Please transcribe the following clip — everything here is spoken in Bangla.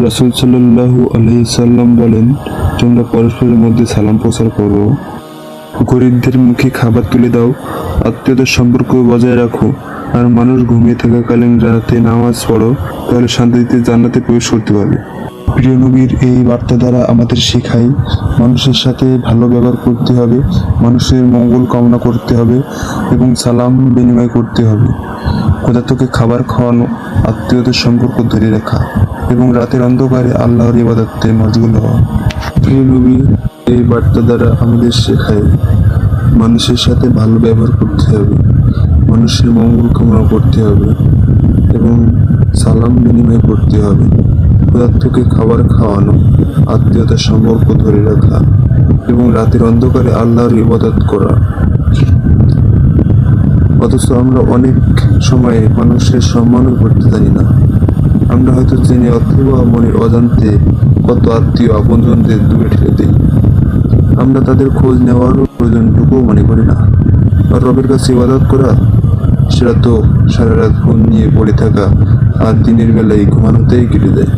রাসূল সাল্লাল্লাহু আলাইহি সাল্লাম বলেন, তোমরা পরস্পরের মধ্যে সালাম প্রচার করো, গরিবদের মুখে খাবার তুলে দাও, আত্মীয়তার সম্পর্ক বজায় রাখো, আর মানুষ ঘুমিয়ে থাকাকালীন রাতে নামাজ পড়ো, তাহলে শান্তিতে জান্নাতে প্রবেশ করতে পারবে। প্রিয় নবীর এই বার্তা দ্বারা আমাদের শেখায় মানুষের সাথে ভালো ব্যবহার করতে হবে, মানুষের মঙ্গল কামনা করতে হবে এবং সালাম বিনিময় করতে হবে। ক্ষুধার্তকে খাবার খাওয়ানো, আত্মীয়তার সম্পর্ক ধরে রাখা এবং রাতের অন্ধকারে আল্লাহর ইবাদতে মশগুল হওয়া। প্রিয় নবী এই বার্তা দ্বারা আমাদের শেখায় মানুষের সাথে ভালো ব্যবহার করতে হবে, মানুষের মঙ্গল কামনা করতে হবে এবং সালাম বিনিময় করতে হবে। ক্ষুধার্তকে খাবার খাওয়ানো, আত্মীয়তার সম্পর্ক ধরে রাখা এবং রাতের অন্ধকারে আল্লাহর ইবাদত করা। অথচ আমরা অনেক সময়ে মানুষের সম্মানও করতে জানি না। আমরা হয়তো জেনে অথবা মনের অজান্তে কত আত্মীয় আপনজনদের দূরে ঠেলে দিই। আমরা তাদের খোঁজ নেওয়ারও প্রয়োজনটুকুও মনে করি না। আর রবের কাছে ইবাদত করা, সেটা তো সারা রাত ফোন নিয়ে পড়ে থাকা আর দিনের বেলায় ঘুমানোতেই কেটে যায়।